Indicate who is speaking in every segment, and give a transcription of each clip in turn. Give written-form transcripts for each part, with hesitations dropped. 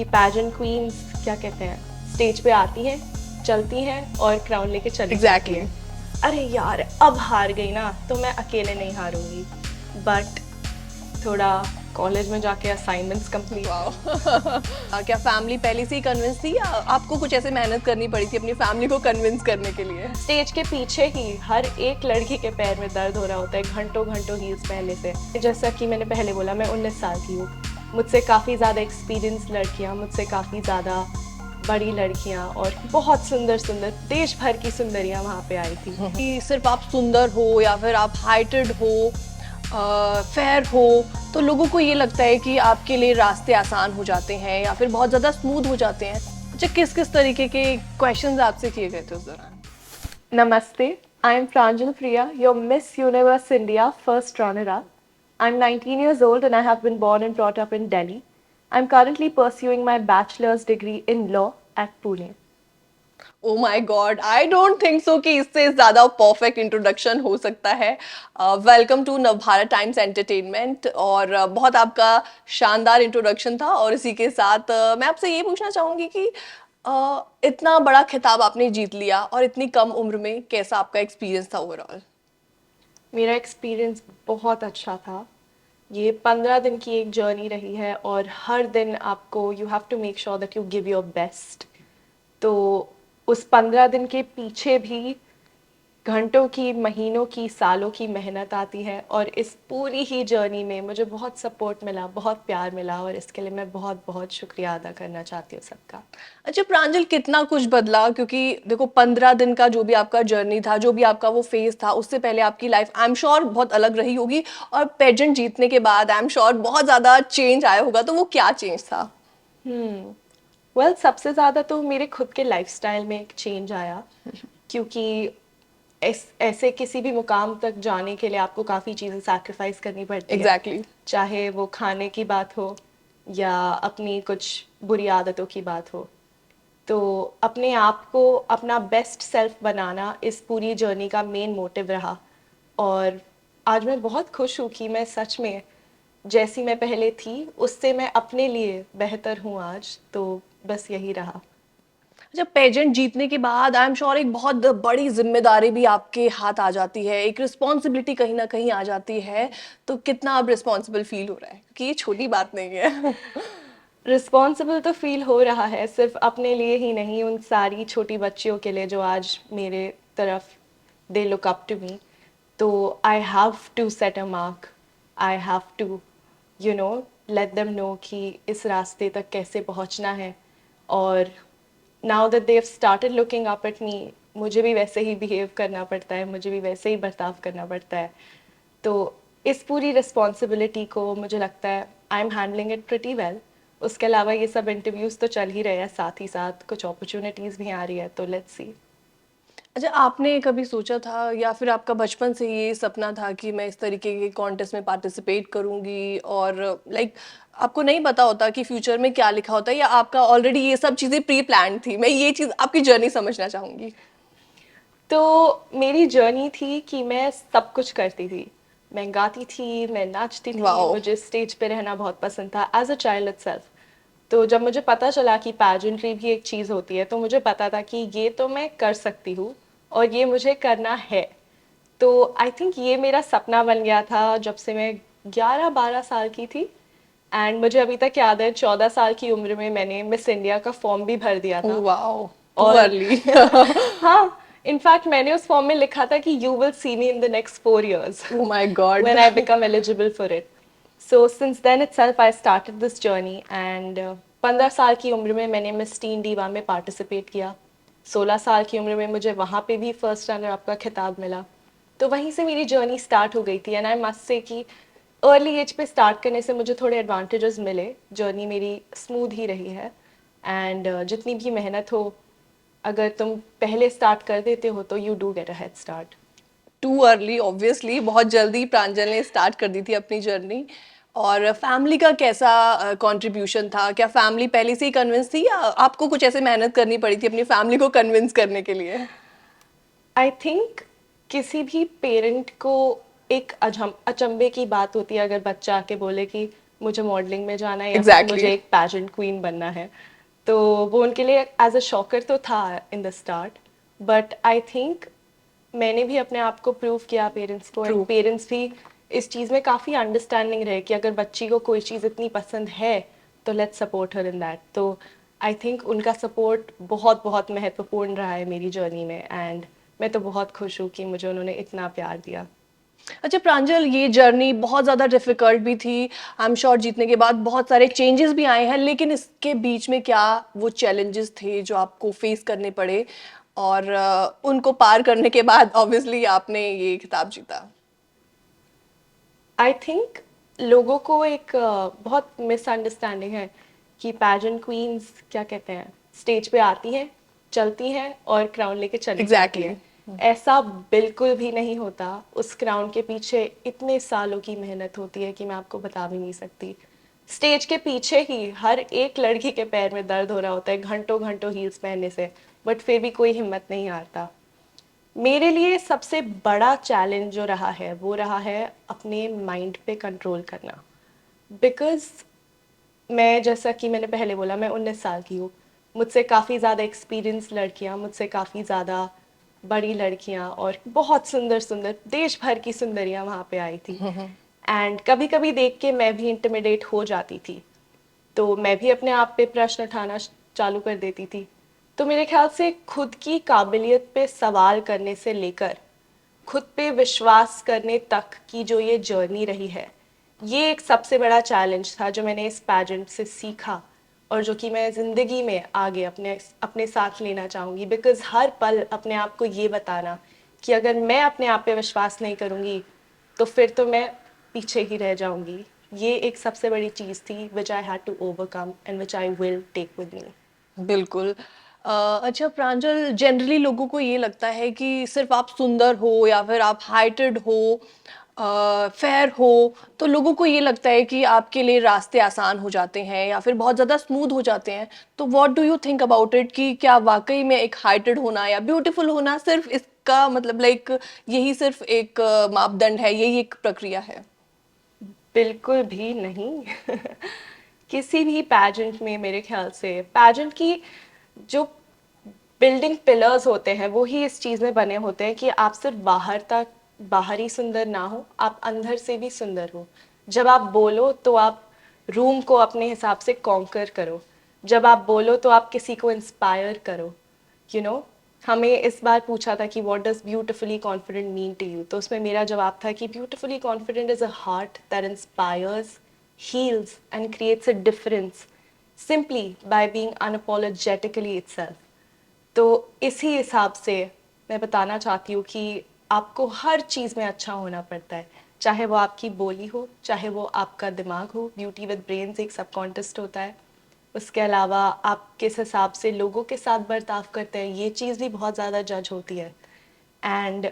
Speaker 1: Pageant queen's क्या कहते हैं, स्टेज पे आती हैं, चलती हैं और क्राउन लेके चली जाती
Speaker 2: एग्जैक्टली।
Speaker 1: हैं। अरे यार, अब हार गई ना तो मैं अकेले नहीं हारूंगी, बट थोड़ा कॉलेज में जाके असाइनमेंट्स कंप्लीट।
Speaker 2: वाह। क्या फैमिली पहले से ही कन्विंस थी या आपको कुछ ऐसे मेहनत करनी पड़ी थी अपनी फैमिली को कन्विंस करने के लिए?
Speaker 1: स्टेज के पीछे ही हर एक लड़की के पैर में दर्द हो रहा होता है घंटों घंटों हील्स पहले से। जैसा कि मैंने पहले बोला, मैं 19 साल की हूँ, मुझसे काफ़ी ज़्यादा एक्सपीरियंस लड़कियाँ, मुझसे काफ़ी ज़्यादा बड़ी लड़कियाँ और बहुत सुंदर सुंदर देश भर की सुंदरियाँ वहाँ पे आई थी।
Speaker 2: कि सिर्फ आप सुंदर हो या फिर आप हाइटेड हो, फेयर हो, तो लोगों को ये लगता है कि आपके लिए रास्ते आसान हो जाते हैं या फिर बहुत ज़्यादा स्मूथ हो जाते हैं। अच्छा, किस किस तरीके के क्वेश्चंस आपसे किए गए थे उस दौरान?
Speaker 1: Namaste, I am Pranjal Priya, your Miss Universe India first runner-up. I'm 19 years old and I have been born and brought up in Delhi. I'm currently pursuing my bachelor's degree in law at Pune.
Speaker 2: Oh my god, I don't think so कि इससे ज्यादा perfect introduction हो सकता है। Welcome to Navbharat times entertainment. और बहुत आपका शानदार इंट्रोडक्शन था। और इसी के साथ मैं आपसे ये पूछना चाहूंगी कि इतना बड़ा खिताब आपने जीत लिया और इतनी कम उम्र में कैसा आपका एक्सपीरियंस था ओवरऑल?
Speaker 1: मेरा एक्सपीरियंस बहुत अच्छा था। ये 15 दिन की एक जर्नी रही है और हर दिन आपको you have to make sure that you give your best. तो उस 15 दिन के पीछे भी घंटों की, महीनों की, सालों की मेहनत आती है और इस पूरी ही जर्नी में मुझे बहुत सपोर्ट मिला, बहुत प्यार मिला और इसके लिए मैं बहुत बहुत शुक्रिया अदा करना चाहती हूँ सबका।
Speaker 2: अच्छा प्रांजल, कितना कुछ बदला? क्योंकि देखो 15 दिन का जो भी आपका जर्नी था, जो भी आपका वो फेज था, उससे पहले आपकी लाइफ आई एम श्योर बहुत अलग रही होगी। और पेजेंट जीतने के बाद आई एम श्योर बहुत ज्यादा चेंज आया होगा। तो वो क्या चेंज था?
Speaker 1: वेल, सबसे ज़्यादा तो मेरे खुद के लाइफस्टाइल में एक चेंज आया, क्योंकि ऐसे किसी भी मुकाम तक जाने के लिए आपको काफ़ी चीज़ें सैक्रिफाइस करनी पड़ती है।
Speaker 2: एग्जैक्टली।
Speaker 1: चाहे वो खाने की बात हो या अपनी कुछ बुरी आदतों की बात हो। तो अपने आप को अपना बेस्ट सेल्फ बनाना इस पूरी जर्नी का मेन मोटिव रहा। और आज मैं बहुत खुश हूँ कि मैं सच में जैसी मैं पहले थी उससे मैं अपने लिए बेहतर हूँ आज। तो बस यही रहा।
Speaker 2: अच्छा, पेजेंट जीतने के बाद आई एम श्योर एक बहुत बड़ी जिम्मेदारी भी आपके हाथ आ जाती है, एक रिस्पॉन्सिबिलिटी कहीं ना कहीं आ जाती है। तो कितना अब रिस्पॉन्सिबल फील हो रहा है? क्योंकि ये छोटी बात नहीं है।
Speaker 1: रिस्पॉन्सिबल तो फील हो रहा है, सिर्फ अपने लिए ही नहीं, उन सारी छोटी बच्चियों के लिए जो आज मेरे तरफ they look up to me. तो I have to set a mark, I have to let them know कि इस रास्ते तक कैसे पहुंचना है। और now that they have started looking up at me, मुझे भी वैसे ही बिहेव करना पड़ता है, मुझे भी वैसे ही बर्ताव करना पड़ता है। तो इस पूरी रिस्पॉन्सिबिलिटी को मुझे लगता है I am handling it pretty well. उसके अलावा ये सब इंटरव्यूज़ तो चल ही रहे हैं, साथ ही साथ कुछ अपॉर्चुनिटीज़ भी आ रही है, तो लेट्स सी।
Speaker 2: अच्छा, आपने कभी सोचा था या फिर आपका बचपन से ये सपना था कि मैं इस तरीके के कॉन्टेस्ट में पार्टिसिपेट करूंगी? और लाइक आपको नहीं पता होता कि फ्यूचर में क्या लिखा होता है, या आपका ऑलरेडी ये सब चीज़ें प्री प्लान थी? मैं ये चीज़ आपकी जर्नी समझना चाहूंगी।
Speaker 1: तो मेरी जर्नी थी कि मैं सब कुछ करती थी। मैं गाती थी, मैं नाचती थी,
Speaker 2: वाओ।
Speaker 1: मुझे स्टेज पे रहना बहुत पसंद था एज अ चाइल्ड इटसेल्फ। तो जब मुझे पता चला कि पैजेंट्री भी एक चीज़ होती है, तो मुझे पता था कि ये तो मैं कर सकती हूँ और ये मुझे करना है। तो आई थिंक ये मेरा सपना बन गया था जब से मैं 11-12 साल की थी। एंड मुझे अभी तक याद है, 14 साल की उम्र में मैंने मिस इंडिया का फॉर्म भी भर दिया था।
Speaker 2: वाओ, टू
Speaker 1: और
Speaker 2: अर्ली।
Speaker 1: हाँ, इनफैक्ट मैंने उस फॉर्म में लिखा था कि you will see me in the next 4 years
Speaker 2: O my God.
Speaker 1: when I become eligible for it. So since then itself I started this journey and 15 साल की उम्र में मैंने मिस टीन डीवा में पार्टिसिपेट किया। 16 साल की उम्र में मुझे वहाँ पे भी फर्स्ट रनर अप का खिताब मिला। तो वहीं से मेरी जर्नी स्टार्ट हो गई थी एंड आई मस्ट से कि अर्ली एज पे स्टार्ट करने से मुझे थोड़े एडवांटेजेस मिले। जर्नी मेरी स्मूथ ही रही है एंड जितनी भी मेहनत हो, अगर तुम पहले स्टार्ट कर देते हो तो you do get a head start.
Speaker 2: Too early obviously, बहुत जल्दी प्रांजल ने स्टार्ट कर दी थी अपनी जर्नी। और फैमिली का कैसा कंट्रीब्यूशन था? क्या फैमिली पहले से ही कन्विंस थी या आपको कुछ ऐसे मेहनत करनी पड़ी थी अपनी फैमिली को कन्विंस करने के लिए?
Speaker 1: आई थिंक किसी भी पेरेंट को एक अचंभे की बात होती है अगर बच्चा आके बोले कि मुझे मॉडलिंग में जाना है या फिर
Speaker 2: एग्जैक्टली
Speaker 1: मुझे एक पैजेंट क्वीन बनना है। तो वो उनके लिए एज अ शॉकर तो था in the start, but I think मैंने भी अपने आप को प्रूव किया पेरेंट्स को, एंड
Speaker 2: ट्रू।
Speaker 1: पेरेंट्स भी इस चीज़ में काफ़ी अंडरस्टैंडिंग रहे कि अगर बच्ची को कोई चीज़ इतनी पसंद है तो let's support her in that. तो आई थिंक उनका सपोर्ट बहुत बहुत महत्वपूर्ण रहा है मेरी जर्नी में, एंड मैं तो बहुत खुश हूँ कि मुझे उन्होंने इतना प्यार दिया।
Speaker 2: अच्छा प्रांजल, ये जर्नी बहुत ज़्यादा डिफ़िकल्ट भी थी। आई एम श्योर जीतने के बाद बहुत सारे चेंजेस भी आए हैं, लेकिन इसके बीच में क्या वो चैलेंजेस थे जो आपको फेस करने पड़े, और उनको पार करने के बाद ऑब्वियसली आपने ये खिताब जीता?
Speaker 1: आई थिंक लोगों को एक बहुत मिसअंडरस्टैंडिंग है कि पैजेंट क्वींस क्या कहते हैं, स्टेज पे आती हैं, चलती हैं और क्राउन लेके चली जाती
Speaker 2: एग्जैक्टली
Speaker 1: हैं। ऐसा बिल्कुल भी नहीं होता। उस क्राउन के पीछे इतने सालों की मेहनत होती है कि मैं आपको बता भी नहीं सकती। स्टेज के पीछे ही हर एक लड़की के पैर में दर्द हो रहा होता है घंटों घंटों हील्स पहनने से, बट फिर भी कोई हिम्मत नहीं हारता। मेरे लिए सबसे बड़ा चैलेंज जो रहा है वो रहा है अपने माइंड पे कंट्रोल करना। बिकॉज मैं, जैसा कि मैंने पहले बोला, मैं 19 साल की हूँ। मुझसे काफ़ी ज़्यादा एक्सपीरियंस लड़कियाँ, मुझसे काफ़ी ज़्यादा बड़ी लड़कियाँ और बहुत सुंदर सुंदर देश भर की सुंदरियाँ वहाँ पे आई थी। एंड कभी कभी देख के मैं भी इंटिमिडेट हो जाती थी, तो मैं भी अपने आप पे प्रश्न उठाना चालू कर देती थी। तो मेरे ख्याल से खुद की काबिलियत पे सवाल करने से लेकर खुद पे विश्वास करने तक की जो ये जर्नी रही है, ये एक सबसे बड़ा चैलेंज था जो मैंने इस पैजेंट से सीखा, और जो कि मैं ज़िंदगी में आगे अपने अपने साथ लेना चाहूँगी। बिकॉज़ हर पल अपने आप को ये बताना कि अगर मैं अपने आप पे विश्वास नहीं करूँगी तो फिर तो मैं पीछे ही रह जाऊँगी। ये एक सबसे बड़ी चीज़ थी which I had to overcome and which I will take with me.
Speaker 2: बिल्कुल। अच्छा प्रांजल, जनरली लोगों को ये लगता है कि सिर्फ आप सुंदर हो या फिर आप हाइटेड हो, फेयर हो, तो लोगों को ये लगता है कि आपके लिए रास्ते आसान हो जाते हैं या फिर बहुत ज़्यादा स्मूथ हो जाते हैं। तो what do you think about it, कि क्या वाकई में एक हाइटेड होना या ब्यूटीफुल होना सिर्फ इसका मतलब लाइक यही सिर्फ एक मापदंड है, यही एक प्रक्रिया है?
Speaker 1: बिल्कुल भी नहीं। किसी भी पैजेंट में मेरे ख्याल से पैजेंट की जो बिल्डिंग पिलर्स होते हैं वो ही इस चीज़ में बने होते हैं कि आप सिर्फ बाहर ही सुंदर ना हो, आप अंदर से भी सुंदर हो। जब आप बोलो तो आप रूम को अपने हिसाब से कॉन्कर करो। जब आप बोलो तो आप किसी को इंस्पायर करो। यू नो, हमें इस बार पूछा था कि what does beautifully confident mean to you, तो उसमें मेरा जवाब था कि beautifully confident is a heart that inspires, heals and creates a difference simply by being unapologetically itself. तो इसी हिसाब से मैं बताना चाहती हूँ कि आपको हर चीज़ में अच्छा होना पड़ता है, चाहे वो आपकी बोली हो, चाहे वो आपका दिमाग हो। ब्यूटी विद ब्रेन्स एक सब कॉन्टेस्ट होता है। उसके अलावा आप किस हिसाब से लोगों के साथ बर्ताव करते हैं, ये चीज़ भी बहुत ज़्यादा जज होती है। एंड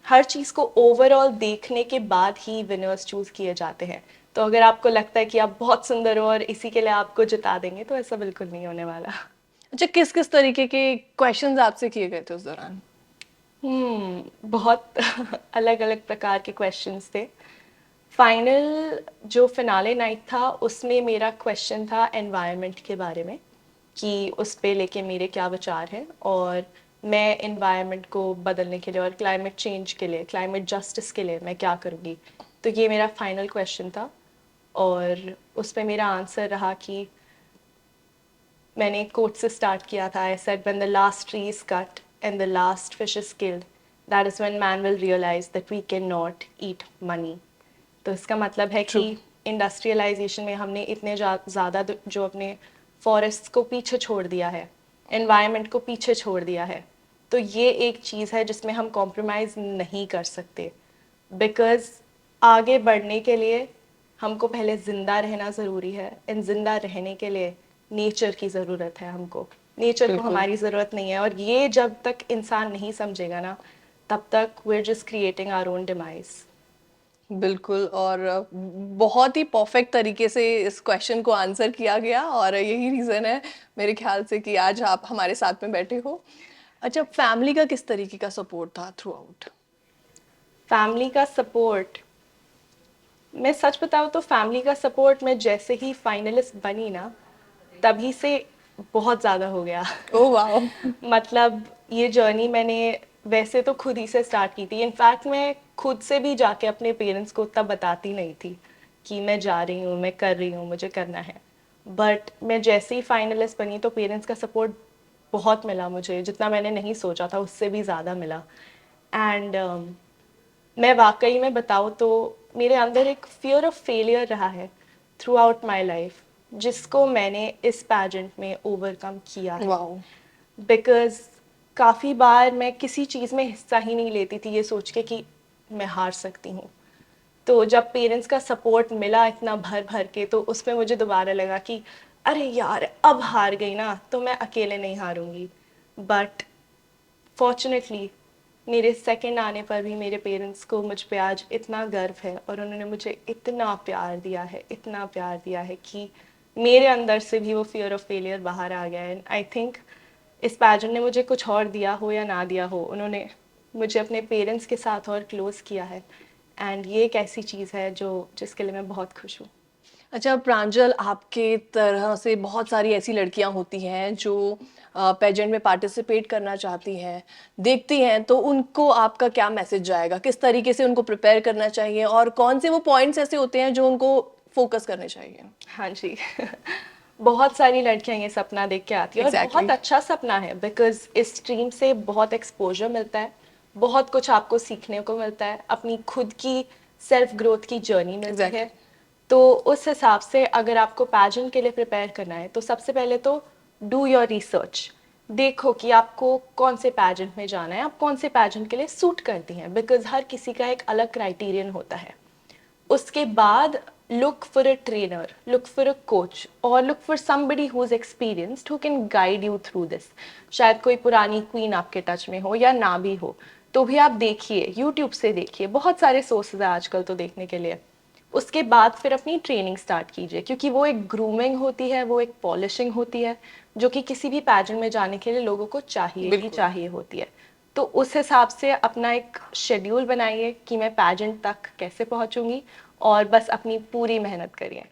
Speaker 1: हर चीज़ को ओवरऑल देखने के बाद ही विनर्स चूज़ किए जाते हैं। तो अगर आपको लगता है कि आप बहुत सुंदर हो और इसी के लिए आपको जिता देंगे, तो ऐसा बिल्कुल नहीं होने वाला।
Speaker 2: अच्छा, किस किस तरीके के क्वेश्चंस आपसे किए गए थे उस दौरान?
Speaker 1: बहुत अलग अलग प्रकार के क्वेश्चंस थे। फाइनल जो फिनाले नाइट था उसमें मेरा क्वेश्चन था एनवायरनमेंट के बारे में, कि उस पे लेके मेरे क्या विचार हैं, और मैं एनवायरनमेंट को बदलने के लिए और क्लाइमेट चेंज के लिए, क्लाइमेट जस्टिस के लिए मैं क्या करूँगी। तो ये मेरा फाइनल क्वेश्चन था, और उस पे मेरा आंसर रहा कि मैंने एक कोट से स्टार्ट किया था। I said when the last tree is cut and the last fish is killed, that is when man will realize that we can not eat money. तो इसका मतलब है कि
Speaker 2: ट्रू।
Speaker 1: इंडस्ट्रियलाइजेशन में हमने इतने ज़्यादा जो अपने फॉरेस्ट्स को पीछे छोड़ दिया है, एनवायरनमेंट को पीछे छोड़ दिया है। तो ये एक चीज़ है जिसमें हम कॉम्प्रोमाइज़ नहीं कर सकते। बिकॉज़ आगे बढ़ने के लिए हमको पहले ज़िंदा रहना ज़रूरी है, एंड ज़िंदा रहने के लिए नेचर की ज़रूरत है हमको। नेचर को
Speaker 2: बिल्कुल।
Speaker 1: हमारी ज़रूरत नहीं है, और ये जब तक इंसान नहीं समझेगा ना, तब तक we are just creating our own demise.
Speaker 2: बिल्कुल, और बहुत ही परफेक्ट तरीके से इस क्वेश्चन को आंसर किया गया, और यही रीज़न है मेरे ख्याल से कि आज आप हमारे साथ में बैठे हो। अच्छा, फैमिली का किस तरीके का सपोर्ट था थ्रू आउट?
Speaker 1: फैमिली का सपोर्ट, मैं सच बताऊँ तो फैमिली का सपोर्ट मैं जैसे ही फाइनलिस्ट बनी ना, तभी से बहुत ज़्यादा हो गया।
Speaker 2: Oh wow.
Speaker 1: मतलब ये जर्नी मैंने वैसे तो खुद ही से स्टार्ट की थी। इनफैक्ट मैं खुद से भी जाके अपने पेरेंट्स को तब बताती नहीं थी कि मैं जा रही हूँ, मैं कर रही हूँ, मुझे करना है। बट मैं जैसे ही फाइनलिस्ट बनी तो पेरेंट्स का सपोर्ट बहुत मिला मुझे, जितना मैंने नहीं सोचा था उससे भी ज़्यादा मिला। एंड मैं वाकई में बताऊँ तो मेरे अंदर एक फियर ऑफ फेलियर रहा है थ्रू आउट माई लाइफ, जिसको मैंने इस पैजेंट में ओवरकम किया है।
Speaker 2: वाओ।
Speaker 1: बिकॉज काफ़ी बार मैं किसी चीज़ में हिस्सा ही नहीं लेती थी ये सोच के कि मैं हार सकती हूँ। तो जब पेरेंट्स का सपोर्ट मिला इतना भर भर के, तो उसमें मुझे दोबारा लगा कि अरे यार अब हार गई ना तो मैं अकेले नहीं हारूंगी। बट फॉर्चुनेटली मेरे सेकंड आने पर भी मेरे पेरेंट्स को मुझ पे आज इतना गर्व है और उन्होंने मुझे इतना प्यार दिया है, इतना प्यार दिया है कि मेरे अंदर से भी वो फियर ऑफ फेलियर बाहर आ गया है। आई थिंक इस पैजेंट ने मुझे कुछ और दिया हो या ना दिया हो, उन्होंने मुझे अपने पेरेंट्स के साथ और क्लोज किया है। एंड ये एक ऐसी चीज़ है जो जिसके लिए मैं बहुत खुश हूँ।
Speaker 2: अच्छा प्रांजल, आपके तरह से बहुत सारी ऐसी लड़कियां होती हैं जो पेजेंट में पार्टिसिपेट करना चाहती हैं, देखती हैं, तो उनको आपका क्या मैसेज जाएगा? किस तरीके से उनको प्रिपेयर करना चाहिए और कौन से वो पॉइंट्स ऐसे होते हैं जो उनको फोकस करने चाहिए?
Speaker 1: हाँ जी। बहुत सारी लड़कियां ये सपना देख के आती है और
Speaker 2: एग्जैक्टली
Speaker 1: बहुत अच्छा सपना है, बिकॉज इस स्ट्रीम से बहुत एक्सपोजर मिलता है, बहुत कुछ आपको सीखने को मिलता है, अपनी खुद की सेल्फ ग्रोथ की जर्नी मिलती है।
Speaker 2: एग्जैक्टली।
Speaker 1: तो उस हिसाब से अगर आपको पैजेंट के लिए प्रिपेयर करना है तो सबसे पहले तो डू योर रिसर्च। देखो कि आपको कौन से पैजेंट में जाना है, आप कौन से पैजेंट के लिए सूट करती हैं, बिकॉज हर किसी का एक अलग क्राइटेरियन होता है। उसके बाद look for a trainer, look for a coach और look for somebody who is experienced who can guide you through this. शायद कोई पुरानी क्वीन आपके टच में हो या ना भी हो, तो भी आप देखिए, यूट्यूब से देखिए, बहुत सारे सोर्सेज है आजकल तो देखने के लिए। उसके बाद फिर अपनी ट्रेनिंग स्टार्ट कीजिए, क्योंकि वो एक ग्रूमिंग होती है, वो एक पॉलिशिंग होती है, जो कि किसी भी पैजेंट में जाने के लिए लोगों को चाहिए ही
Speaker 2: बिल्कुल।
Speaker 1: चाहिए होती है। तो उस हिसाब से अपना एक शेड्यूल बनाइए कि मैं पैजेंट तक कैसे पहुंचूंगी, और बस अपनी पूरी मेहनत करिए।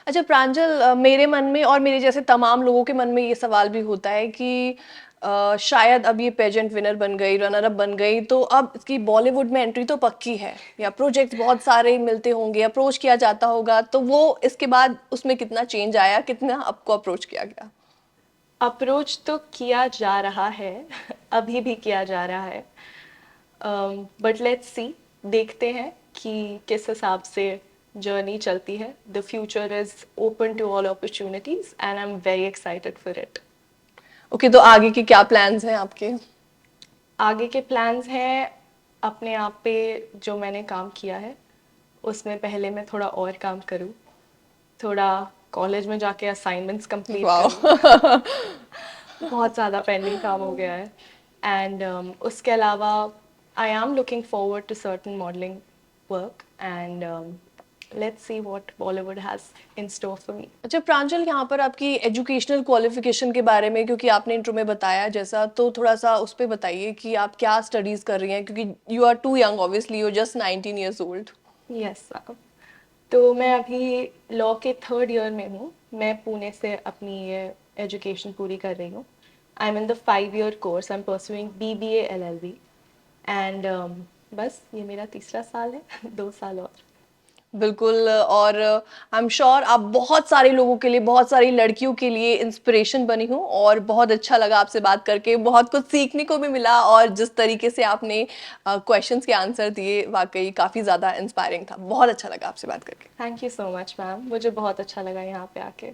Speaker 2: अच्छा प्रांजल, मेरे मन में और मेरे जैसे तमाम लोगों के मन में ये सवाल भी होता है कि शायद अब ये पेजेंट विनर बन गई, रनर अप बन गई, तो अब इसकी बॉलीवुड में एंट्री तो पक्की है, या प्रोजेक्ट्स बहुत सारे मिलते होंगे, अप्रोच किया जाता होगा, तो वो इसके बाद उसमें कितना चेंज आया, कितना आपको अप्रोच किया गया?
Speaker 1: अप्रोच तो किया जा रहा है, अभी भी किया जा रहा है। बट लेट्स सी, देखते हैं कि किस हिसाब से जर्नी चलती है। The future is open to all opportunities and I am very excited for it.
Speaker 2: Okay, तो आगे के क्या प्लान्स हैं आपके?
Speaker 1: आगे के प्लान्स हैं, अपने आप पे जो मैंने काम किया है उसमें पहले मैं थोड़ा और काम करूँ, थोड़ा कॉलेज में जाके असाइनमेंट्स कंप्लीट
Speaker 2: वाह।
Speaker 1: करूँ। बहुत ज़्यादा पेंडिंग काम हो गया है। एंड उसके अलावा I am looking forward to certain modelling work and let's see what Bollywood has in store for me.
Speaker 2: अच्छा प्रांजल, यहाँ पर आपकी एजुकेशनल क्वालिफिकेशन के बारे में, क्योंकि आपने इंट्रो में बताया जैसा, तो थोड़ा सा उस पर बताइए कि आप क्या स्टडीज कर रही हैं, क्योंकि you are too young, obviously you just 19 years old.
Speaker 1: Yes ma'am. तो मैं अभी लॉ के थर्ड ईयर में हूँ। मैं पुणे से अपनी ये एजुकेशन पूरी कर रही हूँ। I am in the 5 year course, I am pursuing BBA LLB and बस ये मेरा तीसरा साल है। 2 साल और।
Speaker 2: बिल्कुल, और आई एम श्योर आप बहुत सारे लोगों के लिए, बहुत सारी लड़कियों के लिए इंस्पिरेशन बनी हूँ, और बहुत अच्छा लगा आपसे बात करके, बहुत कुछ सीखने को भी मिला, और जिस तरीके से आपने क्वेश्चंस के आंसर दिए वाकई काफ़ी ज़्यादा इंस्पायरिंग था। बहुत अच्छा लगा आपसे बात करके।
Speaker 1: Thank you so much ma'am, मुझे बहुत अच्छा लगा यहाँ पे आके।